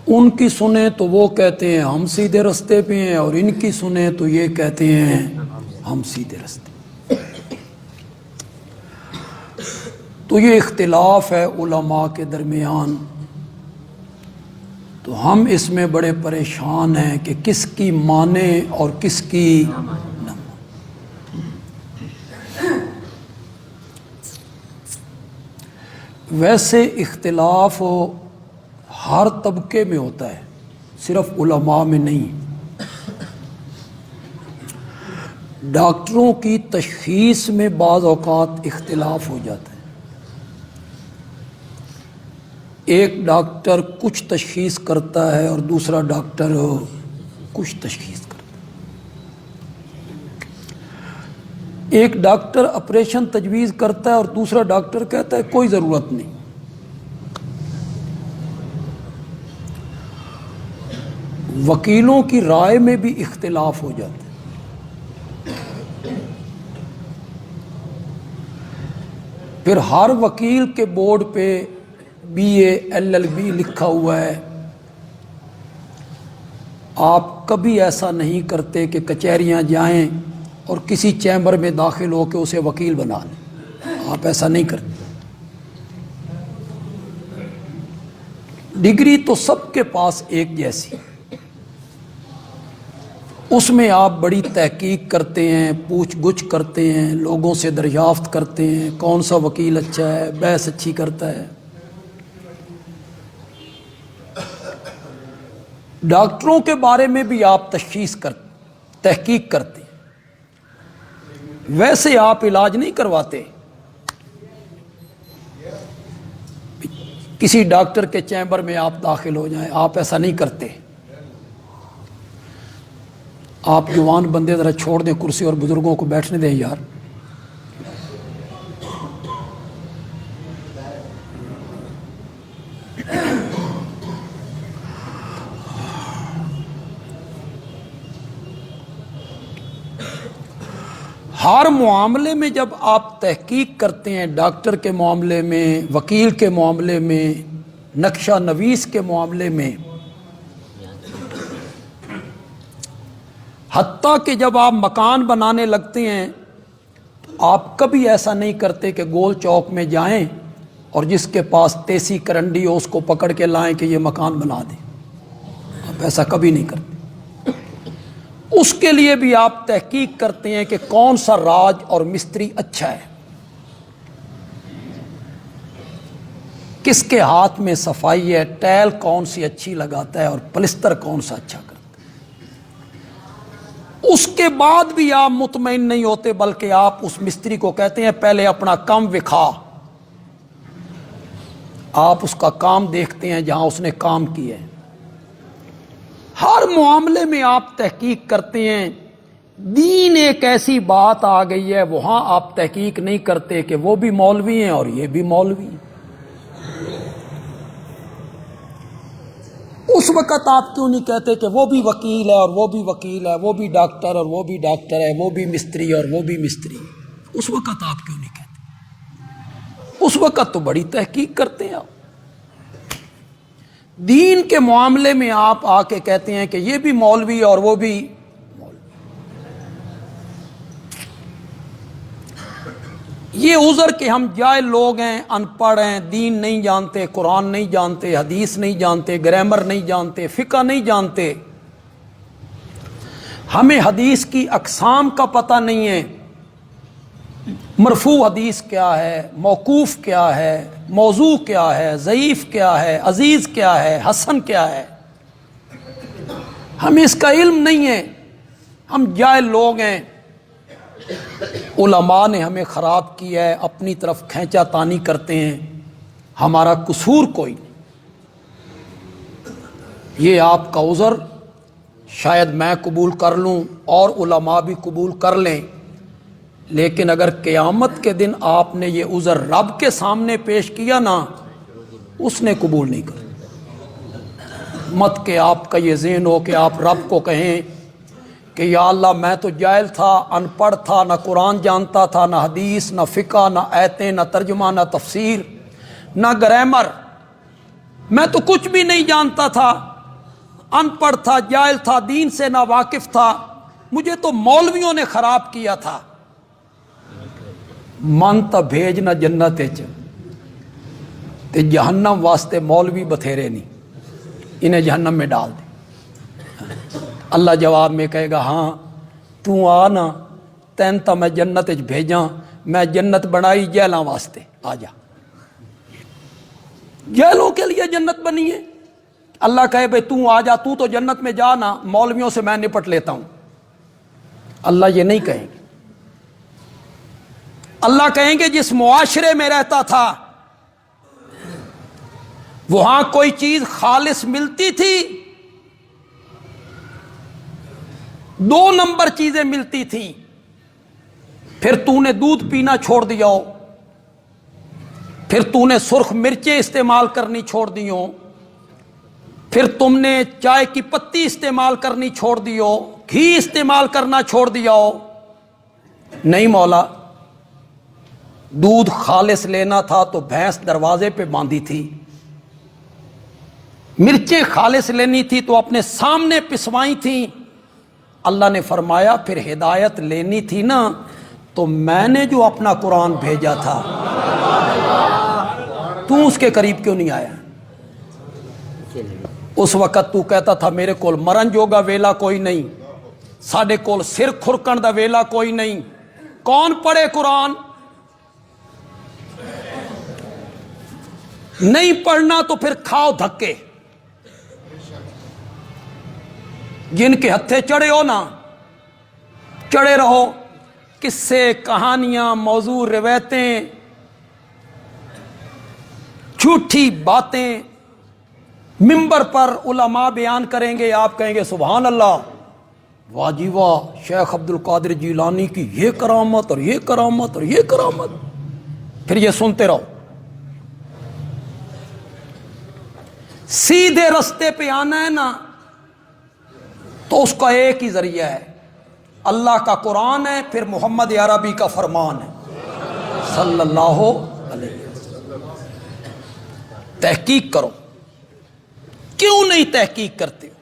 ان کی سنیں تو وہ کہتے ہیں ہم سیدھے رستے پہ ہیں، اور ان کی سنیں تو یہ کہتے ہیں ہم سیدھے رستے۔ تو یہ اختلاف ہے علماء کے درمیان، تو ہم اس میں بڑے پریشان ہیں کہ کس کی مانیں اور کس کی نہ مانیں۔ ویسے اختلاف ہر طبقے میں ہوتا ہے، صرف علماء میں نہیں۔ ڈاکٹروں کی تشخیص میں بعض اوقات اختلاف ہو جاتا ہے، ایک ڈاکٹر کچھ تشخیص کرتا ہے اور دوسرا ڈاکٹر کچھ تشخیص کرتا ہے، ایک ڈاکٹر آپریشن تجویز کرتا ہے اور دوسرا ڈاکٹر کہتا ہے کوئی ضرورت نہیں۔ وکیلوں کی رائے میں بھی اختلاف ہو جاتا ہے۔ پھر ہر وکیل کے بورڈ پہ BA LLB لکھا ہوا ہے، آپ کبھی ایسا نہیں کرتے کہ کچہریاں جائیں اور کسی چیمبر میں داخل ہو کے اسے وکیل بنا لیں، آپ ایسا نہیں کرتے۔ ڈگری تو سب کے پاس ایک جیسی، اس میں آپ بڑی تحقیق کرتے ہیں، پوچھ گچھ کرتے ہیں، لوگوں سے دریافت کرتے ہیں کون سا وکیل اچھا ہے، بحث اچھی کرتا ہے۔ ڈاکٹروں کے بارے میں بھی آپ تحقیق کرتے ہیں، ویسے آپ علاج نہیں کرواتے۔ کسی ڈاکٹر کے چیمبر میں آپ داخل ہو جائیں، آپ ایسا نہیں کرتے۔ آپ جوان بندے ذرا چھوڑ دیں کرسی اور بزرگوں کو بیٹھنے دیں یار۔ ہر معاملے میں جب آپ تحقیق کرتے ہیں، ڈاکٹر کے معاملے میں، وکیل کے معاملے میں، نقشہ نویس کے معاملے میں، حتیٰ کہ جب آپ مکان بنانے لگتے ہیں تو آپ کبھی ایسا نہیں کرتے کہ گول چوک میں جائیں اور جس کے پاس تیسی کرنڈی ہو اس کو پکڑ کے لائیں کہ یہ مکان بنا دیں، آپ ایسا کبھی نہیں کرتے۔ اس کے لیے بھی آپ تحقیق کرتے ہیں کہ کون سا راج اور مستری اچھا ہے، کس کے ہاتھ میں صفائی ہے، ٹائل کون سی اچھی لگاتا ہے اور پلستر کون سا اچھا کرتا ہے۔ اس کے بعد بھی آپ مطمئن نہیں ہوتے، بلکہ آپ اس مستری کو کہتے ہیں پہلے اپنا کام وکھا۔ آپ اس کا کام دیکھتے ہیں جہاں اس نے کام کیا ہے۔ ہر معاملے میں آپ تحقیق کرتے ہیں۔ دین ایک ایسی بات آ گئی ہے، وہاں آپ تحقیق نہیں کرتے کہ وہ بھی مولوی ہیں اور یہ بھی مولوی ہیں۔ اس وقت آپ کیوں نہیں کہتے کہ وہ بھی وکیل ہے اور وہ بھی وکیل ہے، وہ بھی ڈاکٹر اور وہ بھی ڈاکٹر ہے، وہ بھی مستری اور وہ بھی مستری ہے؟ اس وقت آپ کیوں نہیں کہتے؟ اس وقت تو بڑی تحقیق کرتے ہیں آپ۔ دین کے معاملے میں آپ آ کے کہتے ہیں کہ یہ بھی مولوی اور وہ بھی مولوی۔ یہ عذر کہ ہم جاہل لوگ ہیں، ان پڑھ ہیں، دین نہیں جانتے، قرآن نہیں جانتے، حدیث نہیں جانتے، گرامر نہیں جانتے، فقہ نہیں جانتے، ہمیں حدیث کی اقسام کا پتہ نہیں ہے، مرفوع حدیث کیا ہے، موقوف کیا ہے، موضوع کیا ہے، ضعیف کیا ہے، عزیز کیا ہے، حسن کیا ہے، ہمیں اس کا علم نہیں ہے، ہم جاہل لوگ ہیں۔ علماء نے ہمیں خراب کیا ہے، اپنی طرف کھینچا تانی کرتے ہیں، ہمارا قصور کوئی نہیں۔ یہ آپ کا عذر شاید میں قبول کر لوں اور علماء بھی قبول کر لیں، لیکن اگر قیامت کے دن آپ نے یہ عذر رب کے سامنے پیش کیا نا، اس نے قبول نہیں کر۔ مت کہ آپ کا یہ ذہن ہو کہ آپ رب کو کہیں کہ یا اللہ میں تو جاہل تھا، ان پڑھ تھا، نہ قرآن جانتا تھا، نہ حدیث، نہ فقہ، نہ آیتیں، نہ ترجمہ، نہ تفسیر، نہ گرامر، میں تو کچھ بھی نہیں جانتا تھا، ان پڑھ تھا، جاہل تھا، دین سے نا واقف تھا، مجھے تو مولویوں نے خراب کیا تھا۔ من تا بھیجنا جنت وچ تے جہنم واسطے مولوی بتھیرے نہیں، انہیں جہنم میں ڈال دے۔ اللہ جواب میں کہے گا ہاں تو آ نا، تین تا میں جنت وچ بھیجاں، میں جنت بنائی جہلاں واسطے، آ جا۔ جہلوں کے لیے جنت بنی ہے۔ اللہ کہے بھئی تو آ جا، تو جنت میں جا نا، مولویوں سے میں نپٹ لیتا ہوں۔ اللہ یہ نہیں کہیں گے۔ اللہ کہیں گے جس معاشرے میں رہتا تھا وہاں کوئی چیز خالص ملتی تھی، 2 نمبر چیزیں ملتی تھیں، پھر تو نے دودھ پینا چھوڑ دیا ہو، پھر تو نے سرخ مرچیں استعمال کرنی چھوڑ دی ہو، پھر تم نے چائے کی پتی استعمال کرنی چھوڑ دی ہو، گھی استعمال کرنا چھوڑ دیا ہو۔ نہیں مولا، دودھ خالص لینا تھا تو بھینس دروازے پہ باندھی تھی، مرچیں خالص لینی تھی تو اپنے سامنے پسوائی تھیں۔ اللہ نے فرمایا پھر ہدایت لینی تھی نا تو میں نے جو اپنا قرآن بھیجا تھا تو اس کے قریب کیوں نہیں آیا؟ اس وقت تو کہتا تھا میرے کول مرن جوگا ویلا کوئی نہیں، ساڈے کول سر کھرکن دا ویلا کوئی نہیں، کون پڑھے قرآن؟ نہیں پڑھنا تو پھر کھاؤ دھکے، جن کے ہتھے چڑھے ہو نا چڑھے رہو، قصے، کہانیاں، موضوع، روایتیں، جھوٹی باتیں ممبر پر علماء بیان کریں گے، آپ کہیں گے سبحان اللہ، واہ جی واہ، شیخ عبد القادر جیلانی کی یہ کرامت اور یہ کرامت اور یہ کرامت، پھر یہ سنتے رہو۔ سیدھے رستے پہ آنا ہے نا تو اس کا ایک ہی ذریعہ ہے، اللہ کا قرآن ہے، پھر محمد عربی کا فرمان ہے صلی اللہ علیہ وسلم۔ تحقیق کرو، کیوں نہیں تحقیق کرتے ہو؟